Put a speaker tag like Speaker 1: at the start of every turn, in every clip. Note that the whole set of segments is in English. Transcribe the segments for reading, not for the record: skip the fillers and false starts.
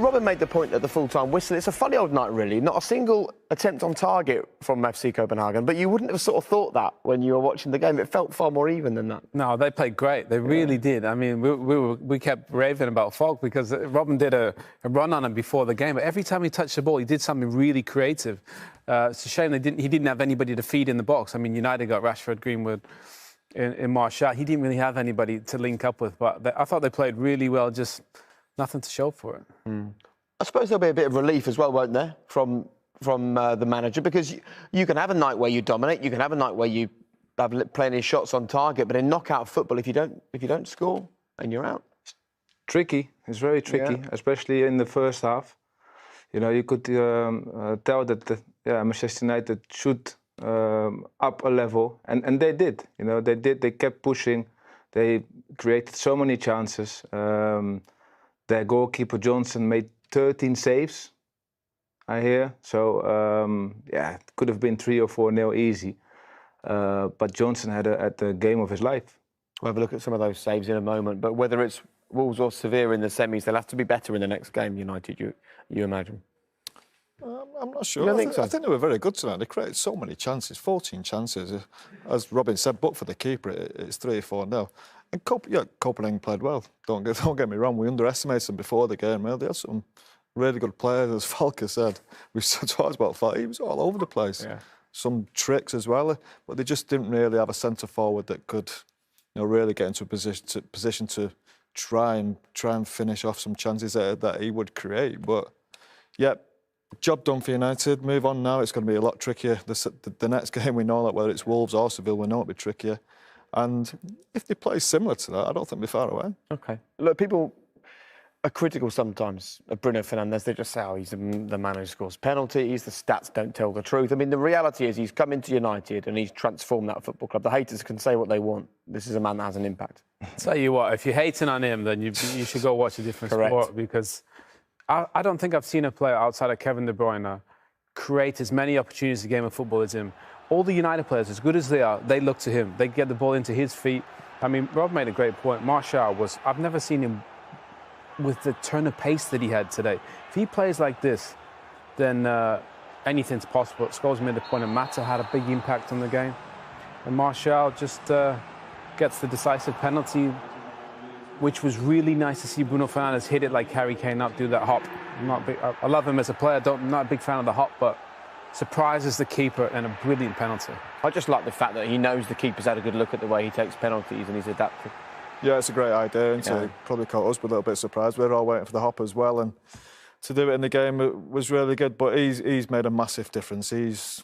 Speaker 1: Robin made the point at the full-time whistle. It's a funny old night, really. Not a single attempt on target from FC Copenhagen, but you wouldn't have sort of thought that when you were watching the game. It felt far more even than that.
Speaker 2: No, they played great. They really did. I mean, we kept raving about Falk because Robin did a run on him before the game. But every time he touched the ball, he did something really creative. It's a shame he didn't have anybody to feed in the box. I mean, United got Rashford, Greenwood, in Martial. He didn't really have anybody to link up with. But I thought they played really well. Just nothing to show for it.
Speaker 1: I suppose there'll be a bit of relief as well, won't there, from the manager, because you can have a night where you dominate, you can have a night where you have plenty of shots on target, but in knockout football, if you don't score, then you're out.
Speaker 3: Tricky. It's very tricky, especially in the first half. You know, you could tell that Manchester United should up a level, and they did. You know, they did. They kept pushing. They created so many chances. Their goalkeeper Johnson made 13 saves, I hear. So, it could have been 3 or 4-0 easy. But Johnson had a game of his life.
Speaker 1: We'll have a look at some of those saves in a moment. But whether it's Wolves or Sevilla in the semis, they'll have to be better in the next game, United, you imagine?
Speaker 4: I'm not sure. I think they were very good tonight. They created so many chances, 14 chances. As Robin said, but for the keeper, it's 3-4-0. And Copenhagen played well. Don't get me wrong. We underestimated them before the game. They had some really good players, as Falker said. We've talked about Falker. He was all over the place. Yeah. Some tricks as well, but they just didn't really have a centre forward that could, really get into a position to try and finish off some chances that he would create. But yeah, job done for United. Move on now. It's going to be a lot trickier. The next game, we know that whether it's Wolves or Seville, we know it'll be trickier. And if they play similar to that, I don't think we're far away.
Speaker 1: OK. Look, people are critical sometimes of Bruno Fernandes. They just say, he's the man who scores penalties, the stats don't tell the truth. I mean, the reality is he's come into United and he's transformed that football club. The haters can say what they want. This is a man that has an impact.
Speaker 2: Tell you what, if you're hating on him, then you should go watch a different sport, because I don't think I've seen a player outside of Kevin De Bruyne create as many opportunities in the game of football as him. All the United players, as good as they are, they look to him. They get the ball into his feet. I mean, Rob made a great point. Martial I've never seen him with the turn of pace that he had today. If he plays like this, then anything's possible. Scholes made the point, and Mata had a big impact on the game. And Martial just gets the decisive penalty, which was really nice to see Bruno Fernandes hit it like Harry Kane, not do that hop. I love him as a player, not a big fan of the hop, but surprises the keeper and a brilliant penalty.
Speaker 1: I just like the fact that he knows the keeper's had a good look at the way he takes penalties and he's adapted.
Speaker 4: Yeah, it's a great idea, and it probably caught us with a little bit of surprise. We were all waiting for the hop as well, and to do it in the game was really good. But he's made a massive difference. He's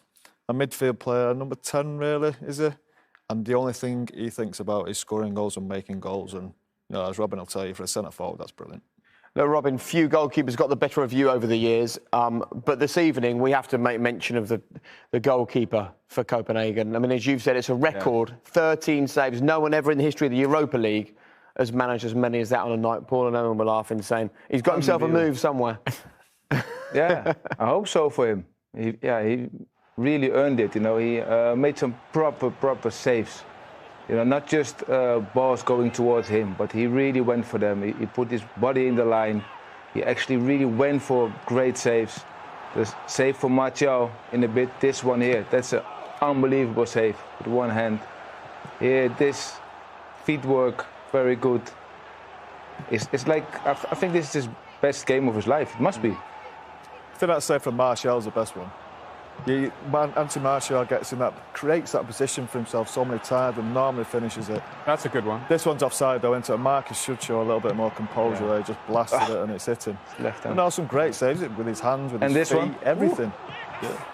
Speaker 4: a midfield player, number 10 really, is he? And the only thing he thinks about is scoring goals and making goals. And as Robin will tell you, for a centre forward, that's brilliant.
Speaker 1: Look, Robin, few goalkeepers got the better of you over the years, but this evening we have to make mention of the goalkeeper for Copenhagen. I mean, as you've said, it's a record, 13 saves. No one ever in the history of the Europa League has managed as many as that on a night. Paul and Owen were laughing, saying he's got himself a move somewhere.
Speaker 3: Yeah, I hope so for him. He really earned it. He made some proper saves. Not just balls going towards him, but he really went for them. He put his body in the line. He actually really went for great saves. The save for Martial in a bit, this one here, that's an unbelievable save with one hand. Here, this feet work, very good. It's like, I think this is his best game of his life. It must be.
Speaker 4: I think that save from Martial is the best one. Anthony Martial creates that position for himself so many times and normally finishes it.
Speaker 2: That's a good one.
Speaker 4: This one's offside though, into Marcus should show a little bit more composure there. He just blasted it and it's hitting.
Speaker 3: Left hand.
Speaker 4: And also some great saves with his hands, with his feet,
Speaker 3: one?
Speaker 4: Everything. Yeah.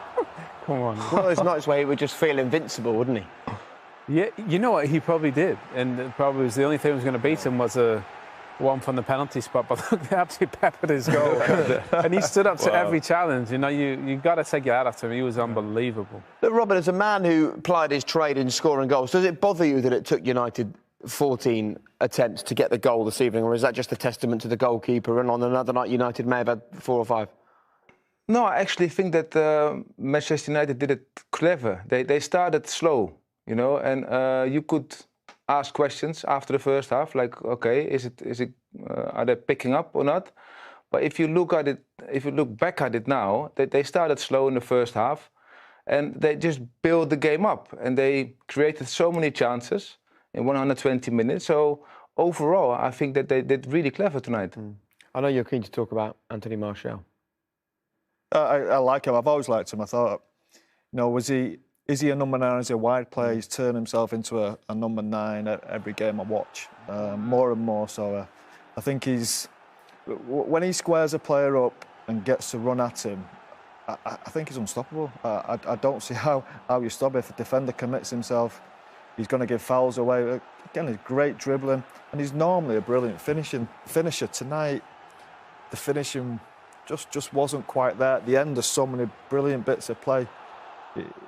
Speaker 2: Come on.
Speaker 1: One of those nights where he would just feel invincible, wouldn't he?
Speaker 2: Yeah, you know what, he probably did. And probably was the only thing that was going to beat him was a one from the penalty spot, but look, they absolutely peppered his goal. And he stood up to every challenge. You got to take it out after him. He was unbelievable.
Speaker 1: Look, Robin, as a man who plied his trade in scoring goals, does it bother you that it took United 14 attempts to get the goal this evening, or is that just a testament to the goalkeeper, and on another night United may have had 4 or 5?
Speaker 3: No, I actually think that Manchester United did it clever. They started slow, and you could ask questions after the first half, like, okay, are they picking up or not? But if you look at it, if you look back at it now, they started slow in the first half, and they just built the game up, and they created so many chances in 120 minutes. So overall, I think that they did really clever tonight.
Speaker 1: I know you're keen to talk about Anthony Martial.
Speaker 4: I like him. I've always liked him. I thought, you know, is he a number 9? Is he a wide player? He's turned himself into a number 9 at every game I watch, more and more. So I think when he squares a player up and gets to run at him, I think he's unstoppable. I don't see how you stop it. If a defender commits himself, he's going to give fouls away. Again, he's great dribbling, and he's normally a brilliant finisher. Tonight, the finishing just wasn't quite there. At the end, there's so many brilliant bits of play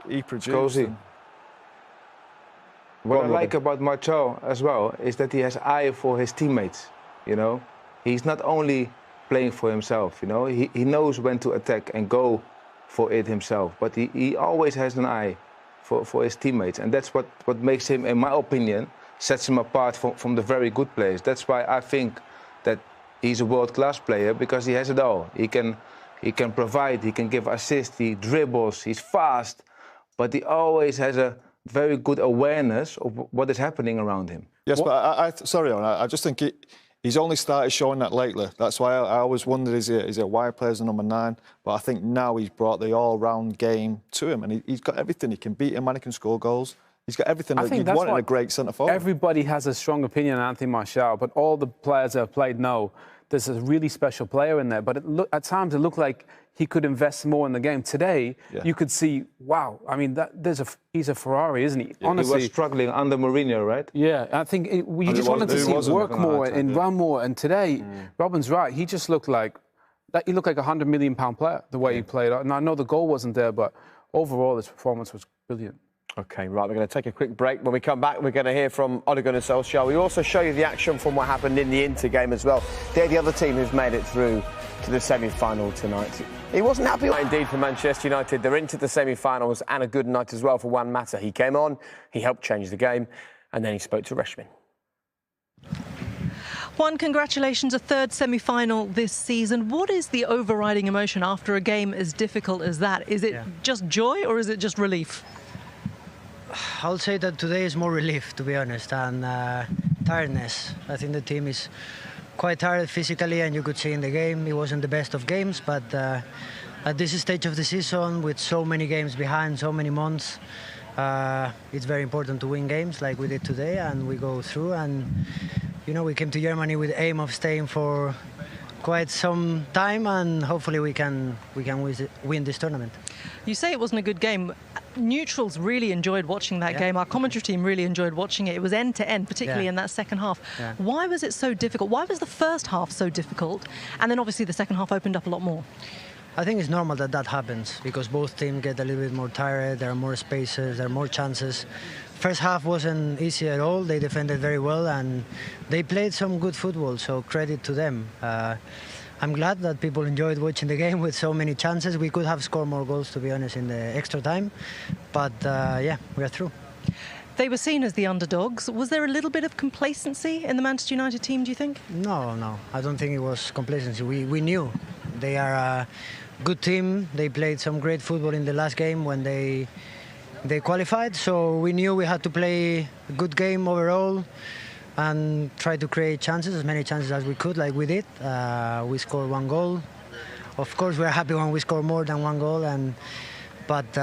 Speaker 4: he produced.
Speaker 3: What I like about Martial as well is that he has eye for his teammates. You know, he's not only playing for himself. You know, he knows when to attack and go for it himself. But he always has an eye for his teammates, and that's what makes him, in my opinion, sets him apart from the very good players. That's why I think that he's a world-class player, because he has it all. He can provide, he can give assists, he dribbles, he's fast, but he always has a very good awareness of what is happening around him.
Speaker 4: Yes, but sorry, I just think he's only started showing that lately. That's why I always wondered, is he a wide player as a number 9? But I think now he's brought the all-round game to him, and he's got everything. He can beat him and he can score goals. He's got everything that you'd want in a great centre-forward.
Speaker 2: Everybody has a strong opinion on Anthony Martial, but all the players that have played know there's a really special player in there. But at times it looked like he could invest more in the game. Today, you could see, wow, I mean, he's a Ferrari, isn't he?
Speaker 3: Yeah, honestly, he was struggling under Mourinho, right?
Speaker 2: Yeah, I think you just wanted to see him work more and run more. And today, Robin's right. He just looked like a £100 million player, the way he played. And I know the goal wasn't there, but overall, his performance was brilliant.
Speaker 1: OK, right, we're going to take a quick break. When we come back, we're going to hear from Ole Gunnar Solskjaer. We also show you the action from what happened in the Inter game as well. They're the other team who's made it through to the semi-final tonight. He wasn't happy. Indeed, for Manchester United, they're into the semi-finals, and a good night as well for Juan Mata. He came on, he helped change the game, and then he spoke to Reshmin.
Speaker 5: Juan, congratulations, a third semi-final this season. What is the overriding emotion after a game as difficult as that? Is it just joy or is it just relief?
Speaker 6: I'll say that today is more relief, to be honest, and tiredness. I think the team is quite tired physically, and you could see in the game it wasn't the best of games, but at this stage of the season, with so many games behind, so many months, it's very important to win games like we did today, and we go through. And you know, we came to Germany with the aim of staying for quite some time, and hopefully we can win this tournament.
Speaker 5: You say it wasn't a good game. Neutrals really enjoyed watching that game. Our commentary team really enjoyed watching it. It was end to end, particularly in that second half. Why was it so difficult? Why was the first half so difficult? And then obviously the second half opened up a lot more.
Speaker 6: I think it's normal that happens, because both teams get a little bit more tired. There are more spaces, there are more chances. First half wasn't easy at all. They defended very well and they played some good football, so credit to them. I'm glad that people enjoyed watching the game with so many chances. We could have scored more goals, to be honest, in the extra time. But yeah, we are through.
Speaker 5: They were seen as the underdogs. Was there a little bit of complacency in the Manchester United team, do you think?
Speaker 6: No. I don't think it was complacency. We knew they are a good team. They played some great football in the last game when they qualified. So we knew we had to play a good game overall and try to create chances, as many chances as we could, like we did. We scored 1 goal. Of course, we're happy when we score more than 1 goal. But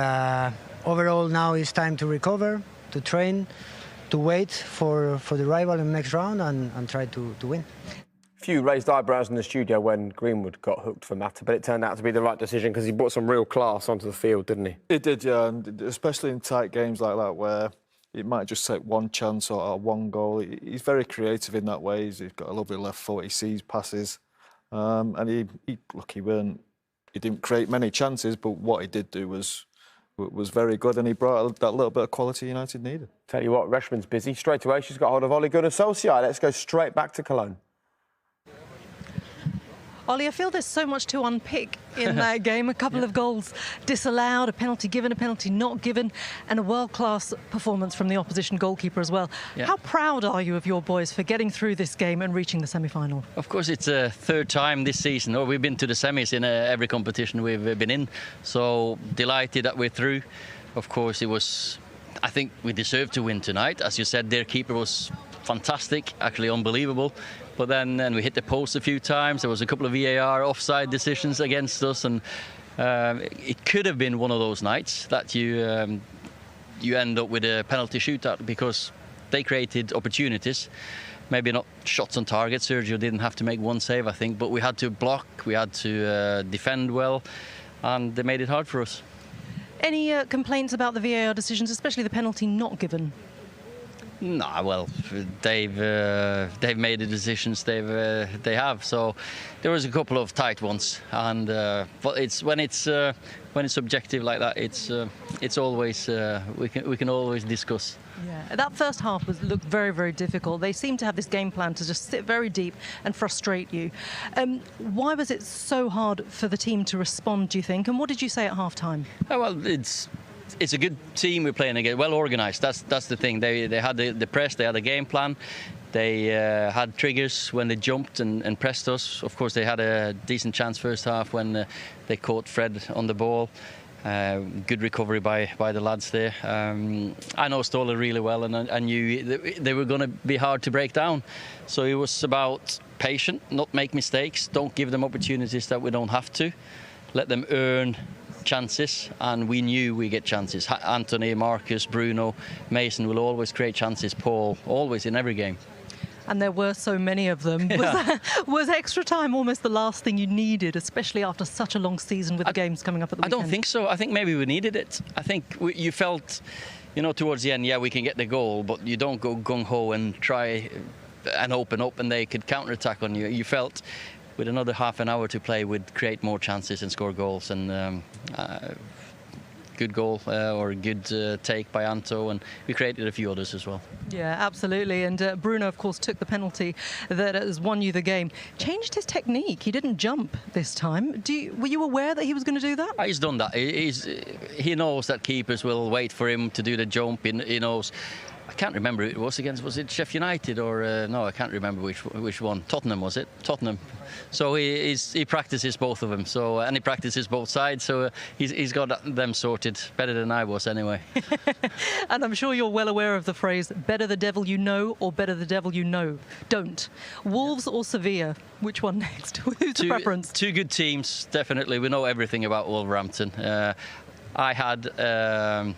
Speaker 6: overall, now it's time to recover, to train, to wait for the rival in the next round and try to win.
Speaker 1: Few raised eyebrows in the studio when Greenwood got hooked for Mata, but it turned out to be the right decision because he brought some real class onto the field, didn't he?
Speaker 4: It did, yeah, and especially in tight games like that where it might just take 1 chance or 1 goal. He's very creative in that way. He's got a lovely left foot. He sees passes, and he didn't create many chances, but what he did do was very good, and he brought that little bit of quality United needed.
Speaker 1: Tell you what, Reshman's busy. Straight away, she's got hold of Ole Gunnar Solskjaer. Let's go straight back to Cologne.
Speaker 5: Ollie, I feel there's so much to unpick in that game. A couple of goals disallowed, a penalty given, a penalty not given, and a world-class performance from the opposition goalkeeper as well.
Speaker 7: Yeah.
Speaker 5: How proud are you of your boys for getting through this game and reaching the semi-final?
Speaker 7: Of course, it's a third time this season, or we've been to the semis in every competition we've been in. So delighted that we're through. Of course, I think we deserved to win tonight. As you said, their keeper was fantastic, actually unbelievable. But then we hit the post a few times. There was a couple of VAR offside decisions against us, and it could have been one of those nights that you end up with a penalty shootout, because they created opportunities. Maybe not shots on target. Sergio didn't have to make one save, I think, but we had to block, we had to defend well, and they made it hard for us.
Speaker 5: Any complaints about the VAR decisions, especially the penalty not given?
Speaker 7: Nah, well, they've made the decisions they have. So there was a couple of tight ones, and but when it's subjective like that, it's always we can always discuss.
Speaker 5: Yeah, that first half looked very, very difficult. They seemed to have this game plan to just sit very deep and frustrate you. Why was it so hard for the team to respond, do you think? And what did you say at half-time?
Speaker 7: Oh, well, it's a good team we're playing against, well organised. That's the thing. They had the press, they had a game plan. They had triggers when they jumped and pressed us. Of course, they had a decent chance first half when they caught Fred on the ball. Good recovery by the lads there. I know Ståle really well, and I knew they were going to be hard to break down. So it was about patient, not make mistakes, don't give them opportunities that we don't have to, let them earn chances, and we knew we get chances. Anthony, Marcus, Bruno, Mason will always create chances. Paul, always in every game.
Speaker 5: And there were so many of them.
Speaker 7: Yeah.
Speaker 5: Was extra time almost the last thing you needed, especially after such a long season with the games coming up at the weekend?
Speaker 7: I don't think so. I think maybe we needed it. I think you felt, towards the end, yeah, we can get the goal, but you don't go gung-ho and try and open up and they could counter-attack on you. You felt with another half an hour to play, we'd create more chances and score goals. And good goal or good take by Anto, and we created a few others as well.
Speaker 5: Yeah, absolutely. And Bruno, of course, took the penalty that has won you the game. Changed his technique. He didn't jump this time. Were you aware that he was going to do that?
Speaker 7: He's done that. He knows that keepers will wait for him to do the jump. He knows. I can't remember who it was against. Was it Sheffield United or no? I can't remember which one. Tottenham, was it? Tottenham. So he practices both of them. So and he practices both sides. So he's got them sorted better than I was anyway.
Speaker 5: And I'm sure you're well aware of the phrase "better the devil you know" or "better the devil you know don't." Wolves or Sevilla? Which one next? Who's the preference?
Speaker 7: Two good teams, definitely. We know everything about Wolverhampton. I had.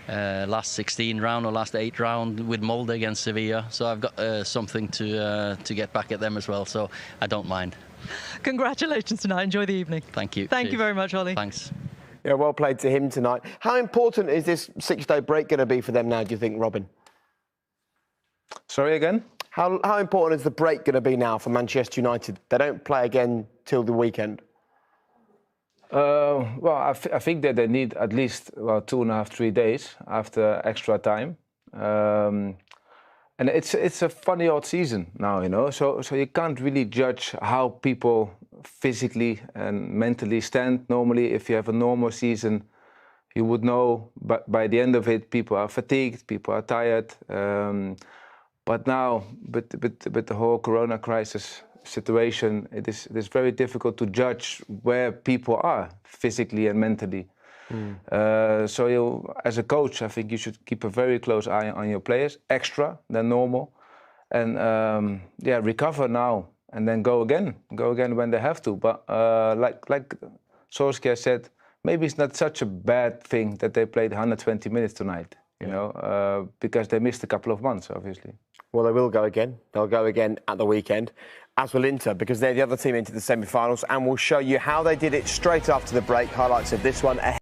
Speaker 7: Last 16 round or last 8 round with Molde against Sevilla, so I've got something to get back at them as well, so I don't mind.
Speaker 5: Congratulations tonight. Enjoy the evening.
Speaker 7: Thank you.
Speaker 5: Thank you very much, Ollie.
Speaker 7: Thanks.
Speaker 1: Yeah, well played to him tonight. How important is this 6-day break going to be for them now, do you think, Robin?
Speaker 3: Sorry again?
Speaker 1: How important is the break going to be now for Manchester United? They don't play again till the weekend.
Speaker 3: Well, I think that they need at least 2.5, 3 days after extra time, and it's a funny odd season now, So you can't really judge how people physically and mentally stand. Normally, if you have a normal season, you would know. But by the end of it, people are fatigued, people are tired. But now, with the whole Corona crisis situation, it is very difficult to judge where people are physically and mentally. So as a coach, I think you should keep a very close eye on your players, extra than normal, and recover now and then go again when they have to. But like Solskjaer said, maybe it's not such a bad thing that they played 120 minutes tonight, because they missed a couple of months, obviously.
Speaker 1: Well, they will go again. They'll go again at the weekend, as will Inter, because they're the other team into the semi-finals, and we'll show you how they did it straight after the break. Highlights of this one ahead.